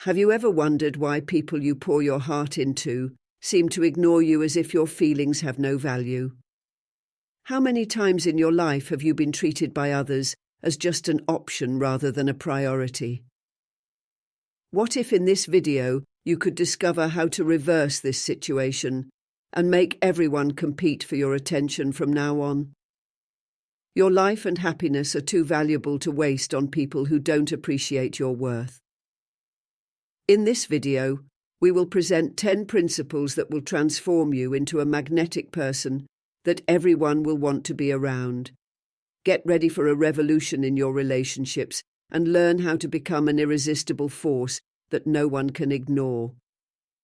Have you ever wondered why people you pour your heart into seem to ignore you as if your feelings have no value? How many times in your life have you been treated by others as just an option rather than a priority? What if in this video you could discover how to reverse this situation and make everyone compete for your attention from now on? Your life and happiness are too valuable to waste on people who don't appreciate your worth. In this video, we will present 10 principles that will transform you into a magnetic person that everyone will want to be around. Get ready for a revolution in your relationships and learn how to become an irresistible force that no one can ignore.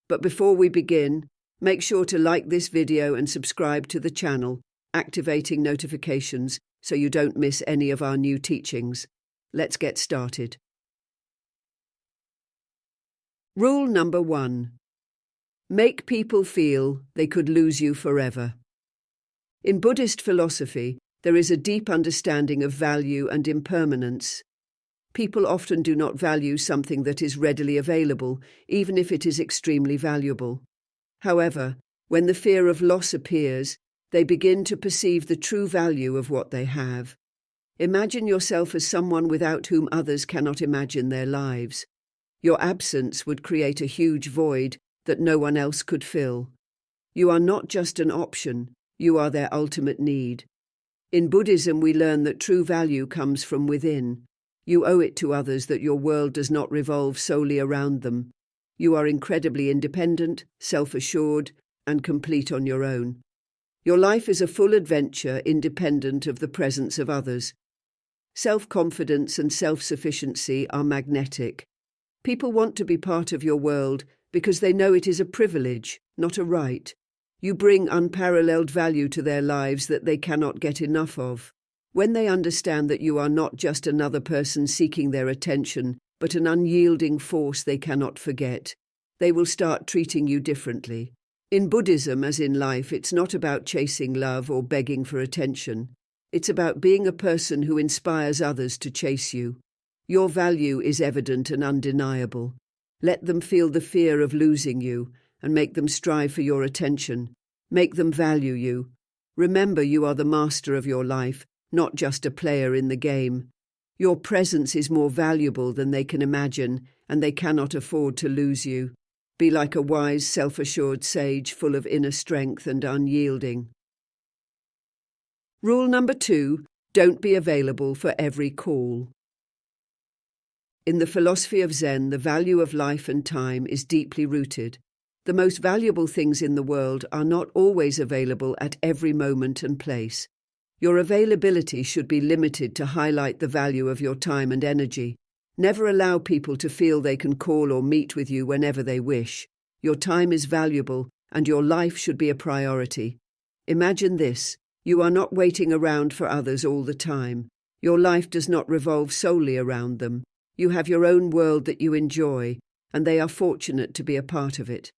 But before we begin, make sure to like this video and subscribe to the channel, activating notifications so you don't miss any of our new teachings. Let's get started. Rule number 1. Make people feel they could lose you forever. In Buddhist philosophy, there is a deep understanding of value and impermanence. People often do not value something that is readily available, even if it is extremely valuable. However, when the fear of loss appears, they begin to perceive the true value of what they have. Imagine yourself as someone without whom others cannot imagine their lives. Your absence would create a huge void that no one else could fill. You are not just an option, you are their ultimate need. In Buddhism, we learn that true value comes from within. You owe it to others that your world does not revolve solely around them. You are incredibly independent, self-assured, and complete on your own. Your life is a full adventure independent of the presence of others. Self-confidence and self-sufficiency are magnetic. People want to be part of your world because they know it is a privilege, not a right. You bring unparalleled value to their lives that they cannot get enough of. When they understand that you are not just another person seeking their attention, but an unyielding force they cannot forget, they will start treating you differently. In Buddhism, as in life, it's not about chasing love or begging for attention. It's about being a person who inspires others to chase you. Your value is evident and undeniable. Let them feel the fear of losing you and make them strive for your attention. Make them value you. Remember, you are the master of your life, not just a player in the game. Your presence is more valuable than they can imagine, and they cannot afford to lose you. Be like a wise, self-assured sage full of inner strength and unyielding. Rule number 2, don't be available for every call. In the philosophy of Zen, the value of life and time is deeply rooted. The most valuable things in the world are not always available at every moment and place. Your availability should be limited to highlight the value of your time and energy. Never allow people to feel they can call or meet with you whenever they wish. Your time is valuable, and your life should be a priority. Imagine this: you are not waiting around for others all the time. Your life does not revolve solely around them. You have your own world that you enjoy, and they are fortunate to be a part of it.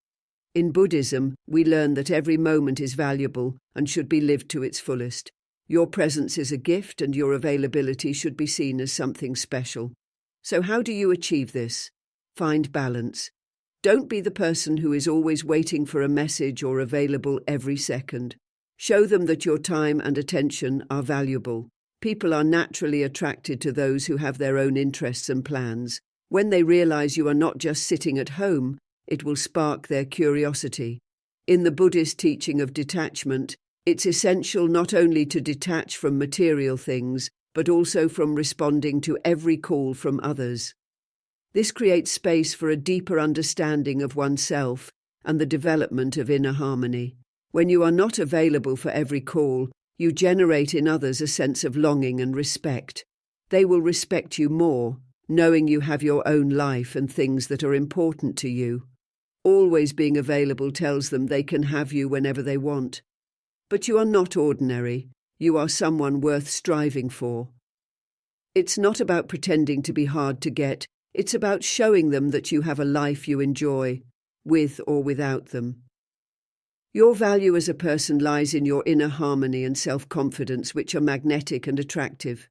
In Buddhism, we learn that every moment is valuable and should be lived to its fullest. Your presence is a gift, and your availability should be seen as something special. So how do you achieve this? Find balance. Don't be the person who is always waiting for a message or available every second. Show them that your time and attention are valuable. People are naturally attracted to those who have their own interests and plans. When they realize you are not just sitting at home, it will spark their curiosity. In the Buddhist teaching of detachment, it's essential not only to detach from material things, but also from responding to every call from others. This creates space for a deeper understanding of oneself and the development of inner harmony. When you are not available for every call, you generate in others a sense of longing and respect. They will respect you more, knowing you have your own life and things that are important to you. Always being available tells them they can have you whenever they want. But you are not ordinary. You are someone worth striving for. It's not about pretending to be hard to get. It's about showing them that you have a life you enjoy, with or without them. Your value as a person lies in your inner harmony and self-confidence, which are magnetic and attractive.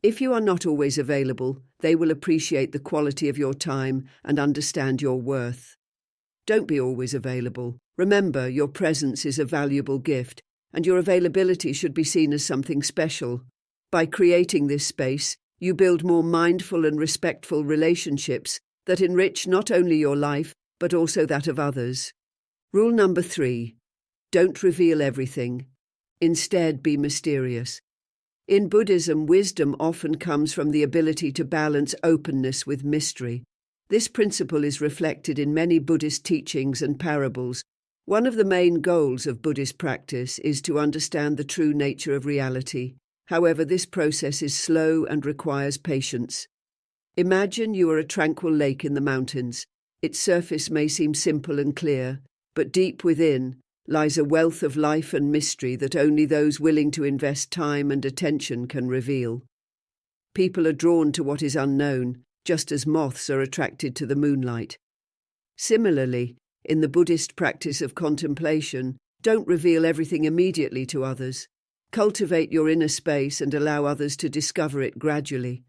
If you are not always available, they will appreciate the quality of your time and understand your worth. Don't be always available. Remember, your presence is a valuable gift, and your availability should be seen as something special. By creating this space, you build more mindful and respectful relationships that enrich not only your life, but also that of others. Rule number 3. Don't reveal everything. Instead, be mysterious. In Buddhism, wisdom often comes from the ability to balance openness with mystery. This principle is reflected in many Buddhist teachings and parables. One of the main goals of Buddhist practice is to understand the true nature of reality. However, this process is slow and requires patience. Imagine you are a tranquil lake in the mountains. Its surface may seem simple and clear, but deep within lies a wealth of life and mystery that only those willing to invest time and attention can reveal. People are drawn to what is unknown, just as moths are attracted to the moonlight. Similarly, in the Buddhist practice of contemplation, don't reveal everything immediately to others. Cultivate your inner space and allow others to discover it gradually.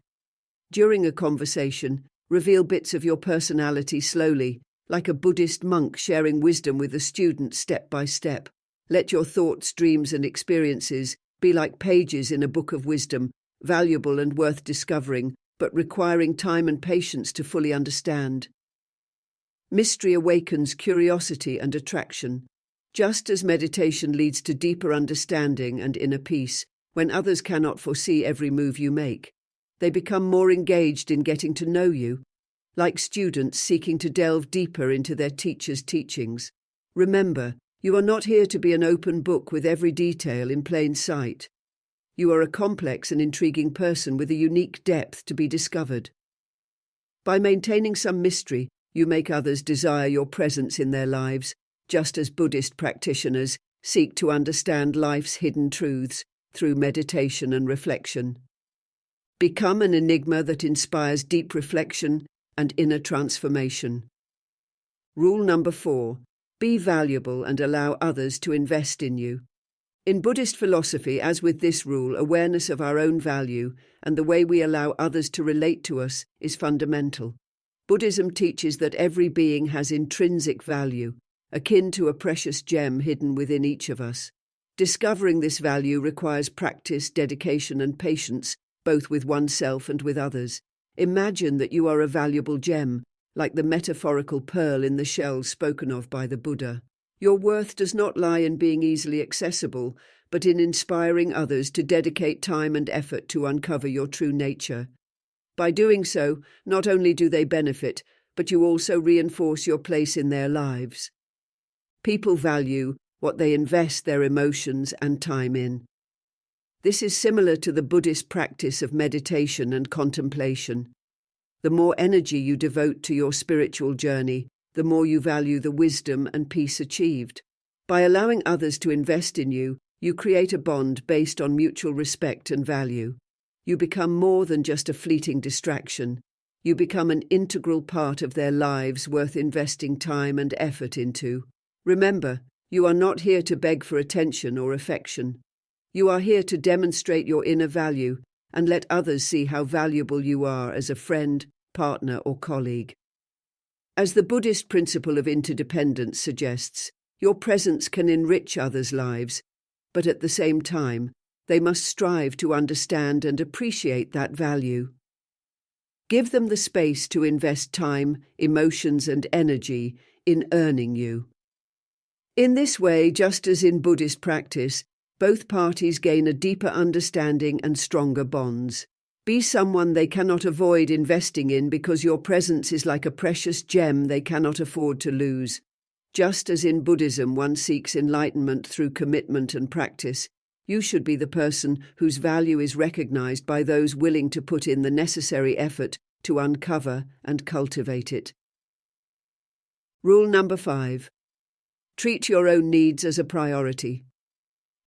During a conversation, reveal bits of your personality slowly, like a Buddhist monk sharing wisdom with a student step by step. Let your thoughts, dreams, and experiences be like pages in a book of wisdom, valuable and worth discovering, but requiring time and patience to fully understand. Mystery awakens curiosity and attraction. Just as meditation leads to deeper understanding and inner peace, when others cannot foresee every move you make, they become more engaged in getting to know you, like students seeking to delve deeper into their teacher's teachings. Remember, you are not here to be an open book with every detail in plain sight. You are a complex and intriguing person with a unique depth to be discovered. By maintaining some mystery, you make others desire your presence in their lives, just as Buddhist practitioners seek to understand life's hidden truths through meditation and reflection. Become an enigma that inspires deep reflection and inner transformation. Rule number 4. Be valuable and allow others to invest in you. In Buddhist philosophy, as with this rule, awareness of our own value and the way we allow others to relate to us is fundamental. Buddhism teaches that every being has intrinsic value, akin to a precious gem hidden within each of us. Discovering this value requires practice, dedication, and patience, both with oneself and with others. Imagine that you are a valuable gem, like the metaphorical pearl in the shell spoken of by the Buddha. Your worth does not lie in being easily accessible, but in inspiring others to dedicate time and effort to uncover your true nature. By doing so, not only do they benefit, but you also reinforce your place in their lives. People value what they invest their emotions and time in. This is similar to the Buddhist practice of meditation and contemplation. The more energy you devote to your spiritual journey, the more you value the wisdom and peace achieved. By allowing others to invest in you, you create a bond based on mutual respect and value. You become more than just a fleeting distraction. You become an integral part of their lives worth investing time and effort into. Remember, you are not here to beg for attention or affection. You are here to demonstrate your inner value and let others see how valuable you are as a friend, partner, or colleague. As the Buddhist principle of interdependence suggests, your presence can enrich others' lives, but at the same time, they must strive to understand and appreciate that value. Give them the space to invest time, emotions, and energy in earning you. In this way, just as in Buddhist practice, both parties gain a deeper understanding and stronger bonds. Be someone they cannot avoid investing in because your presence is like a precious gem they cannot afford to lose. Just as in Buddhism one seeks enlightenment through commitment and practice, you should be the person whose value is recognized by those willing to put in the necessary effort to uncover and cultivate it. Rule number 5. Treat your own needs as a priority.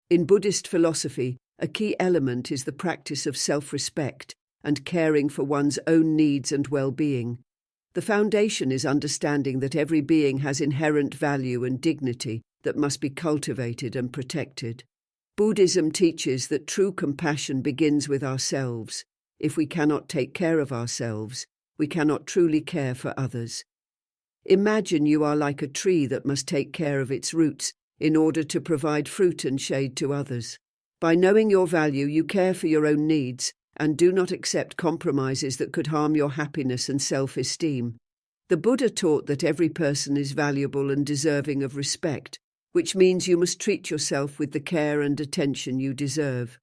In Buddhist philosophy, a key element is the practice of self-respect and caring for one's own needs and well-being. The foundation is understanding that every being has inherent value and dignity that must be cultivated and protected. Buddhism teaches that true compassion begins with ourselves. if we cannot take care of ourselves, we cannot truly care for others. Imagine you are like a tree that must take care of its roots in order to provide fruit and shade to others. By knowing your value, you care for your own needs and do not accept compromises that could harm your happiness and self-esteem. The Buddha taught that every person is valuable and deserving of respect, which means you must treat yourself with the care and attention you deserve.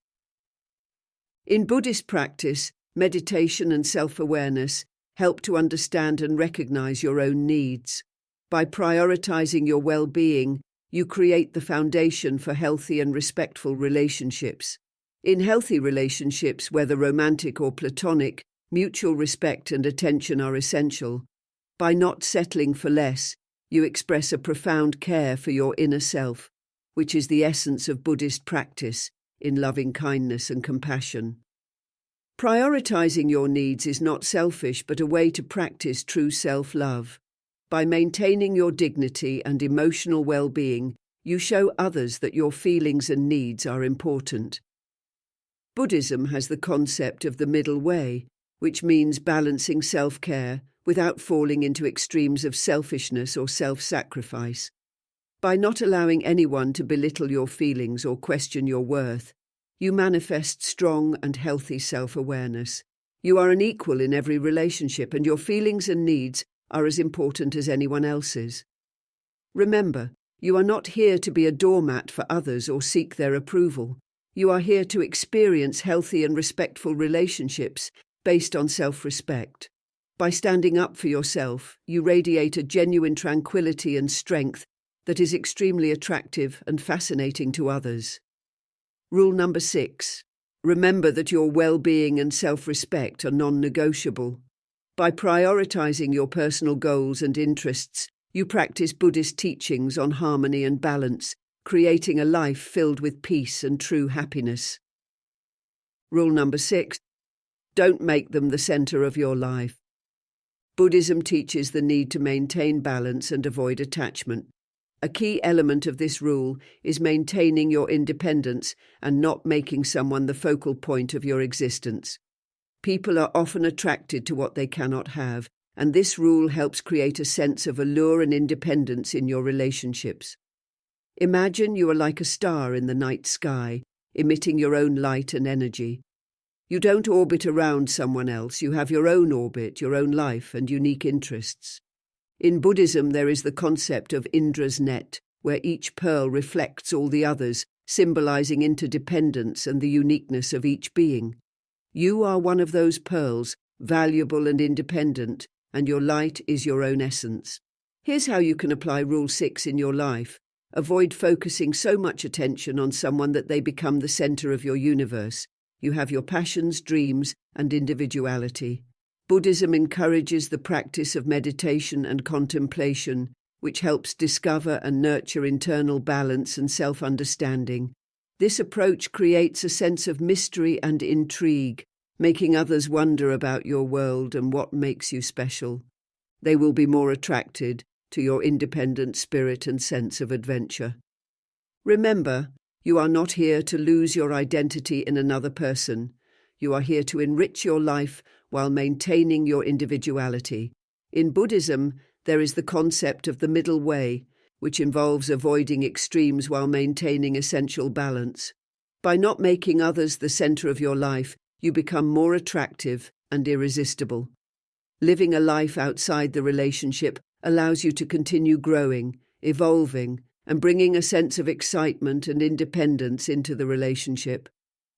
In Buddhist practice, meditation and self-awareness help to understand and recognize your own needs. By prioritizing your well-being, you create the foundation for healthy and respectful relationships. In healthy relationships, whether romantic or platonic, mutual respect and attention are essential. By not settling for less, you express a profound care for your inner self, which is the essence of Buddhist practice in loving kindness and compassion. Prioritizing your needs is not selfish but a way to practice true self-love. By maintaining your dignity and emotional well-being, you show others that your feelings and needs are important. Buddhism has the concept of the middle way, which means balancing self-care without falling into extremes of selfishness or self-sacrifice. By not allowing anyone to belittle your feelings or question your worth, you manifest strong and healthy self-awareness. You are an equal in every relationship, and your feelings and needs are as important as anyone else's. Remember, you are not here to be a doormat for others or seek their approval. You are here to experience healthy and respectful relationships based on self-respect. By standing up for yourself, you radiate a genuine tranquility and strength that is extremely attractive and fascinating to others. Rule number 6. Remember that your well-being and self-respect are non-negotiable. By prioritizing your personal goals and interests, you practice Buddhist teachings on harmony and balance, creating a life filled with peace and true happiness. Rule number 6. Don't make them the center of your life. Buddhism teaches the need to maintain balance and avoid attachment. A key element of this rule is maintaining your independence and not making someone the focal point of your existence. People are often attracted to what they cannot have, and this rule helps create a sense of allure and independence in your relationships. Imagine you are like a star in the night sky, emitting your own light and energy. You don't orbit around someone else, you have your own orbit, your own life and unique interests. In Buddhism, there is the concept of Indra's net, where each pearl reflects all the others, symbolizing interdependence and the uniqueness of each being. You are one of those pearls, valuable and independent, and your light is your own essence. Here's how you can apply Rule 6 in your life. Avoid focusing so much attention on someone that they become the center of your universe. You have your passions, dreams, and individuality. Buddhism encourages the practice of meditation and contemplation, which helps discover and nurture internal balance and self-understanding. This approach creates a sense of mystery and intrigue, making others wonder about your world and what makes you special. They will be more attracted to your independent spirit and sense of adventure. Remember, you are not here to lose your identity in another person. You are here to enrich your life while maintaining your individuality. In Buddhism, there is the concept of the middle way, which involves avoiding extremes while maintaining essential balance. By not making others the center of your life, you become more attractive and irresistible. Living a life outside the relationship allows you to continue growing, evolving, and bringing a sense of excitement and independence into the relationship.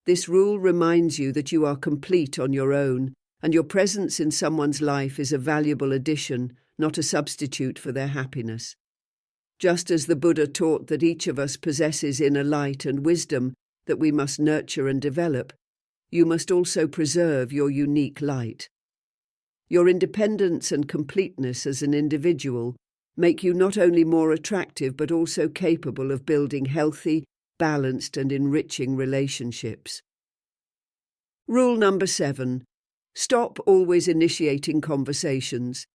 This rule reminds you that you are complete on your own, and your presence in someone's life is a valuable addition, not a substitute for their happiness. Just as the Buddha taught that each of us possesses inner light and wisdom that we must nurture and develop, you must also preserve your unique light. Your independence and completeness as an individual make you not only more attractive but also capable of building healthy, balanced and enriching relationships. Rule number 7. Stop always initiating conversations.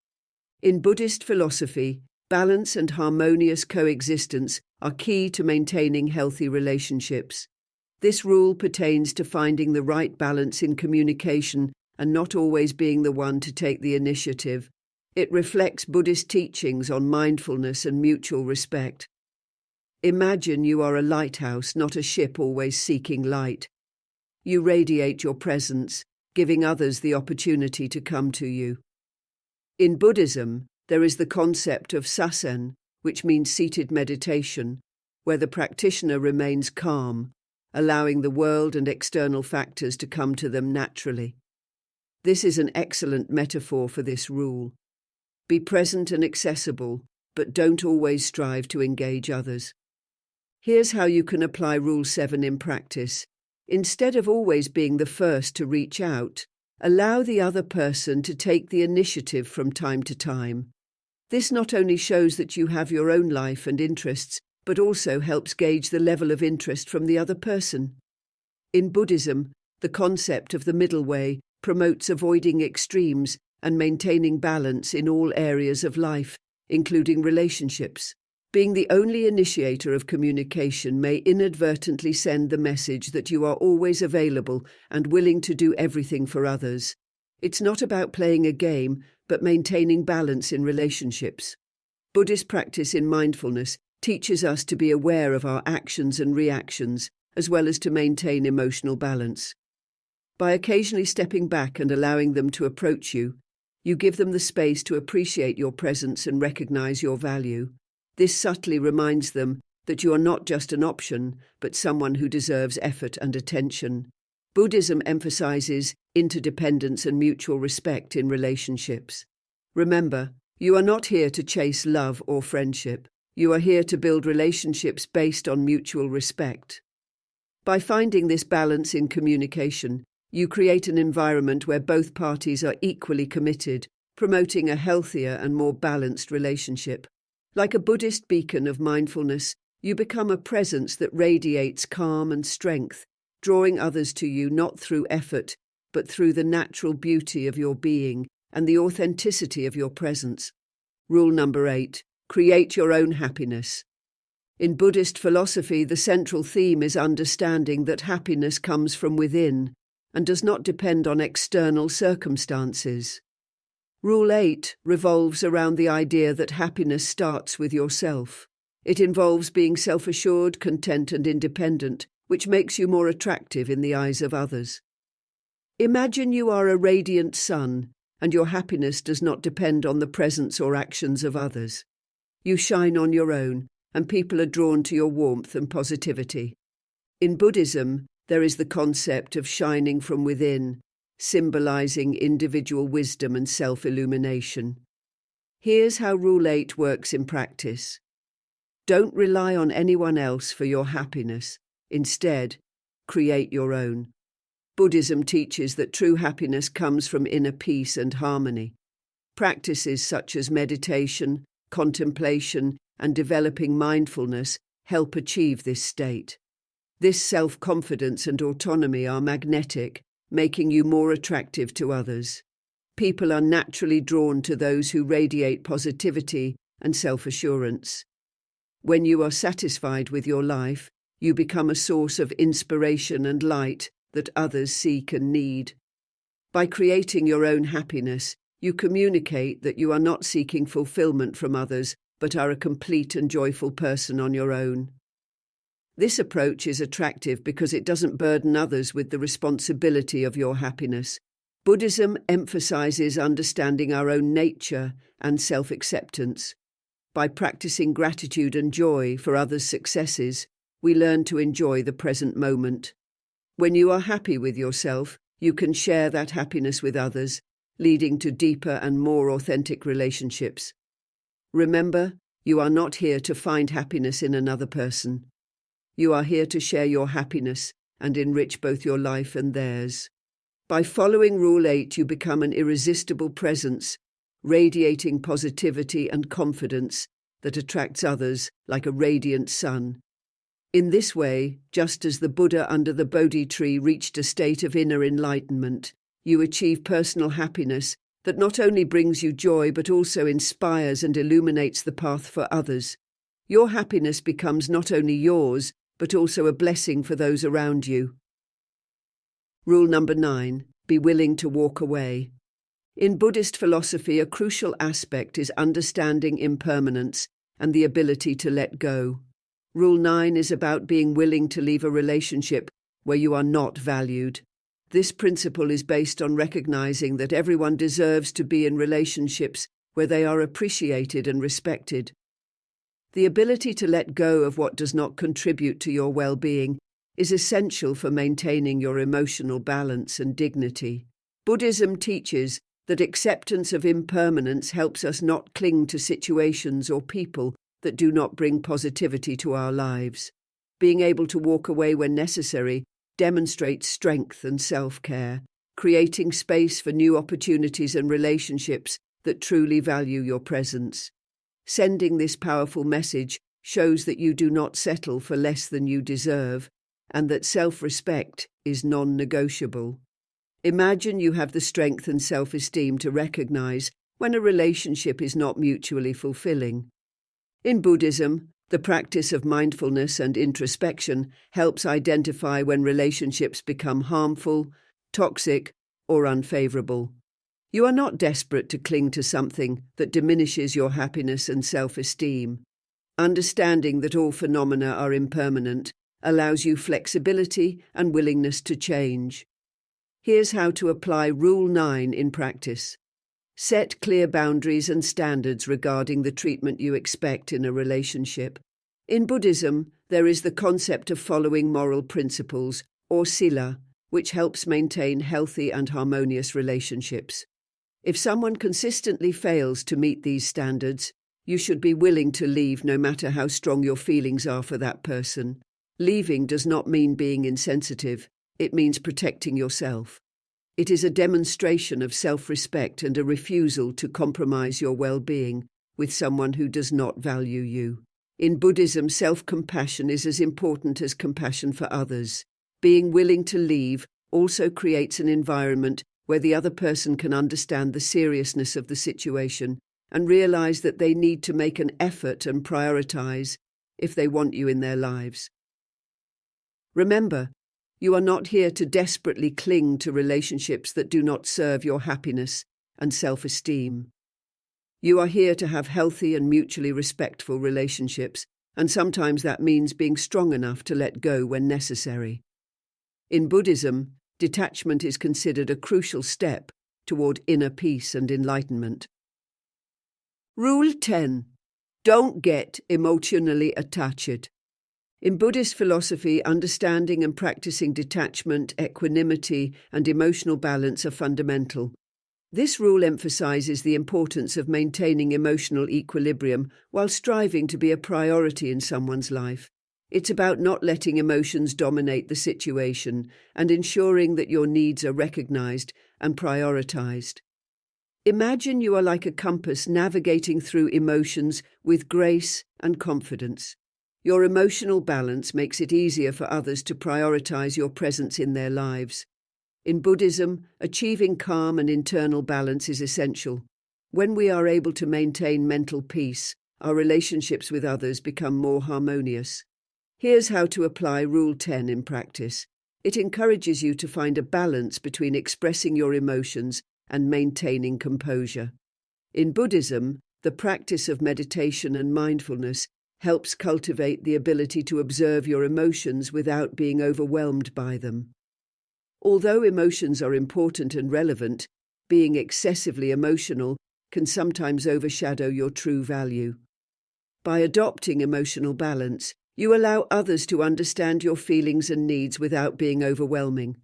In Buddhist philosophy, balance and harmonious coexistence are key to maintaining healthy relationships. This rule pertains to finding the right balance in communication and not always being the one to take the initiative. It reflects Buddhist teachings on mindfulness and mutual respect. Imagine you are a lighthouse, not a ship always seeking light. You radiate your presence, giving others the opportunity to come to you. In Buddhism, there is the concept of sasen, which means seated meditation, where the practitioner remains calm, allowing the world and external factors to come to them naturally. This is an excellent metaphor for this rule. Be present and accessible, but don't always strive to engage others. Here's how you can apply Rule 7 in practice. Instead of always being the first to reach out, allow the other person to take the initiative from time to time. This not only shows that you have your own life and interests, but also helps gauge the level of interest from the other person. In Buddhism, the concept of the middle way promotes avoiding extremes and maintaining balance in all areas of life, including relationships. Being the only initiator of communication may inadvertently send the message that you are always available and willing to do everything for others. It's not about playing a game, but maintaining balance in relationships. Buddhist practice in mindfulness teaches us to be aware of our actions and reactions, as well as to maintain emotional balance. By occasionally stepping back and allowing them to approach you, you give them the space to appreciate your presence and recognize your value. This subtly reminds them that you are not just an option, but someone who deserves effort and attention. Buddhism emphasizes interdependence and mutual respect in relationships. Remember, you are not here to chase love or friendship. You are here to build relationships based on mutual respect. By finding this balance in communication, you create an environment where both parties are equally committed, promoting a healthier and more balanced relationship. Like a Buddhist beacon of mindfulness, you become a presence that radiates calm and strength, drawing others to you not through effort, but through the natural beauty of your being and the authenticity of your presence. Rule number 8. Create your own happiness. In Buddhist philosophy, the central theme is understanding that happiness comes from within and does not depend on external circumstances. Rule 8 revolves around the idea that happiness starts with yourself. It involves being self-assured, content, and independent, which makes you more attractive in the eyes of others. Imagine you are a radiant sun, and your happiness does not depend on the presence or actions of others. You shine on your own, and people are drawn to your warmth and positivity. In Buddhism, there is the concept of shining from within, symbolizing individual wisdom and self-illumination. Here's how Rule 8 works in practice. Don't rely on anyone else for your happiness. Instead, create your own. Buddhism teaches that true happiness comes from inner peace and harmony. Practices such as meditation, contemplation, and developing mindfulness help achieve this state. This self-confidence and autonomy are magnetic, making you more attractive to others. People are naturally drawn to those who radiate positivity and self-assurance. When you are satisfied with your life, you become a source of inspiration and light that others seek and need. By creating your own happiness, you communicate that you are not seeking fulfillment from others, but are a complete and joyful person on your own. This approach is attractive because it doesn't burden others with the responsibility of your happiness. Buddhism emphasizes understanding our own nature and self-acceptance. By practicing gratitude and joy for others' successes, we learn to enjoy the present moment. When you are happy with yourself, you can share that happiness with others, leading to deeper and more authentic relationships. Remember, you are not here to find happiness in another person. You are here to share your happiness and enrich both your life and theirs. By following Rule 8, you become an irresistible presence, radiating positivity and confidence that attracts others like a radiant sun. In this way, just as the Buddha under the Bodhi tree reached a state of inner enlightenment, you achieve personal happiness that not only brings you joy but also inspires and illuminates the path for others. Your happiness becomes not only yours, but also a blessing for those around you. Rule number 9, be willing to walk away. In Buddhist philosophy, a crucial aspect is understanding impermanence and the ability to let go. Rule 9 is about being willing to leave a relationship where you are not valued. This principle is based on recognizing that everyone deserves to be in relationships where they are appreciated and respected. The ability to let go of what does not contribute to your well-being is essential for maintaining your emotional balance and dignity. Buddhism teaches that acceptance of impermanence helps us not cling to situations or people that do not bring positivity to our lives. Being able to walk away when necessary demonstrates strength and self-care, creating space for new opportunities and relationships that truly value your presence. Sending this powerful message shows that you do not settle for less than you deserve, and that self-respect is non-negotiable. Imagine you have the strength and self-esteem to recognize when a relationship is not mutually fulfilling. In Buddhism, the practice of mindfulness and introspection helps identify when relationships become harmful, toxic, or unfavorable. You are not desperate to cling to something that diminishes your happiness and self-esteem. Understanding that all phenomena are impermanent allows you flexibility and willingness to change. Here's how to apply Rule 9 in practice. Set clear boundaries and standards regarding the treatment you expect in a relationship. In Buddhism, there is the concept of following moral principles, or sila, which helps maintain healthy and harmonious relationships. If someone consistently fails to meet these standards, you should be willing to leave no matter how strong your feelings are for that person. Leaving does not mean being insensitive, it means protecting yourself. It is a demonstration of self-respect and a refusal to compromise your well-being with someone who does not value you. In Buddhism, self-compassion is as important as compassion for others. Being willing to leave also creates an environment where the other person can understand the seriousness of the situation and realize that they need to make an effort and prioritize if they want you in their lives. Remember, you are not here to desperately cling to relationships that do not serve your happiness and self-esteem. You are here to have healthy and mutually respectful relationships, and sometimes that means being strong enough to let go when necessary. In Buddhism, detachment is considered a crucial step toward inner peace and enlightenment. Rule 10. Don't get emotionally attached. In Buddhist philosophy, understanding and practicing detachment, equanimity, and emotional balance are fundamental. This rule emphasizes the importance of maintaining emotional equilibrium while striving to be a priority in someone's life. It's about not letting emotions dominate the situation and ensuring that your needs are recognized and prioritized. Imagine you are like a compass navigating through emotions with grace and confidence. Your emotional balance makes it easier for others to prioritize your presence in their lives. In Buddhism, achieving calm and internal balance is essential. When we are able to maintain mental peace, our relationships with others become more harmonious. Here's how to apply Rule 10 in practice. It encourages you to find a balance between expressing your emotions and maintaining composure. In Buddhism, the practice of meditation and mindfulness helps cultivate the ability to observe your emotions without being overwhelmed by them. Although emotions are important and relevant, being excessively emotional can sometimes overshadow your true value. By adopting emotional balance, you allow others to understand your feelings and needs without being overwhelming.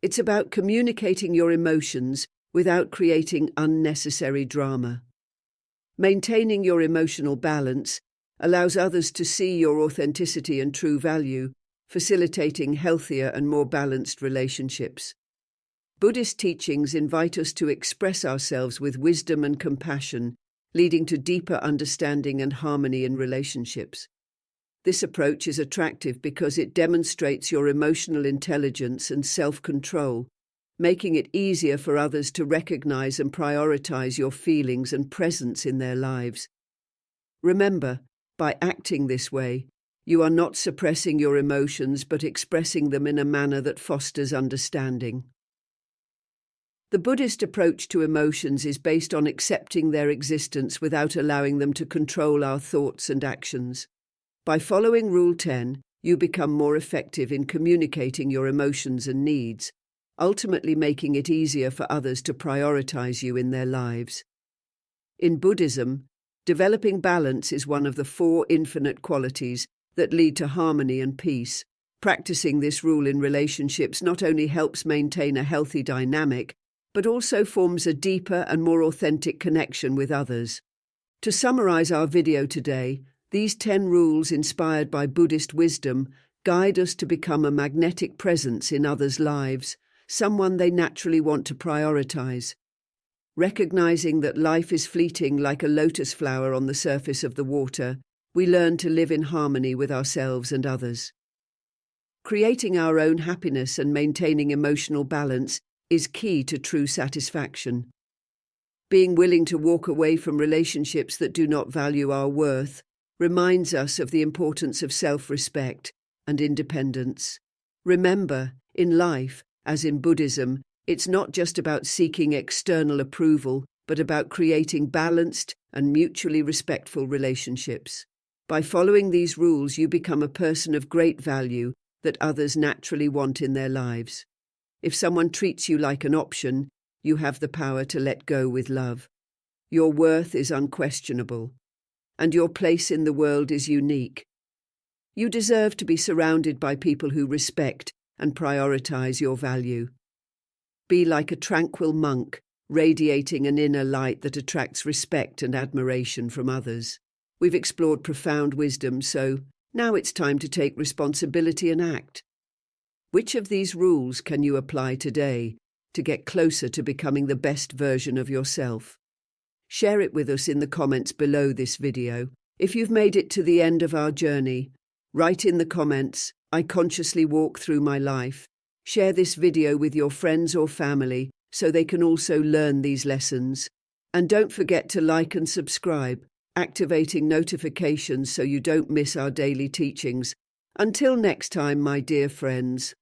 It's about communicating your emotions without creating unnecessary drama. Maintaining your emotional balance allows others to see your authenticity and true value, facilitating healthier and more balanced relationships. Buddhist teachings invite us to express ourselves with wisdom and compassion, leading to deeper understanding and harmony in relationships. This approach is attractive because it demonstrates your emotional intelligence and self-control, making it easier for others to recognize and prioritize your feelings and presence in their lives. Remember, by acting this way, You are not suppressing your emotions but expressing them in a manner that fosters understanding. The Buddhist approach to emotions is based on accepting their existence without allowing them to control our thoughts and actions. By following Rule 10, you become more effective in communicating your emotions and needs, ultimately making it easier for others to prioritize you in their lives. In Buddhism, developing balance is one of the 4 infinite qualities that lead to harmony and peace. Practicing this rule in relationships not only helps maintain a healthy dynamic, but also forms a deeper and more authentic connection with others. To summarize our video today, these 10 rules inspired by Buddhist wisdom guide us to become a magnetic presence in others' lives, someone they naturally want to prioritize. Recognizing that life is fleeting like a lotus flower on the surface of the water, we learn to live in harmony with ourselves and others. Creating our own happiness and maintaining emotional balance is key to true satisfaction. Being willing to walk away from relationships that do not value our worth reminds us of the importance of self-respect and independence. Remember, in life, as in Buddhism, it's not just about seeking external approval, but about creating balanced and mutually respectful relationships. By following these rules, you become a person of great value that others naturally want in their lives. If someone treats you like an option, you have the power to let go with love. Your worth is unquestionable, and your place in the world is unique. You deserve to be surrounded by people who respect and prioritize your value. Be like a tranquil monk, radiating an inner light that attracts respect and admiration from others. We've explored profound wisdom, so now it's time to take responsibility and act. Which of these rules can you apply today to get closer to becoming the best version of yourself? Share it with us in the comments below this video. If you've made it to the end of our journey, write in the comments, "I consciously walk through my life." Share this video with your friends or family so they can also learn these lessons. And don't forget to like and subscribe, activating notifications so you don't miss our daily teachings. Until next time, my dear friends.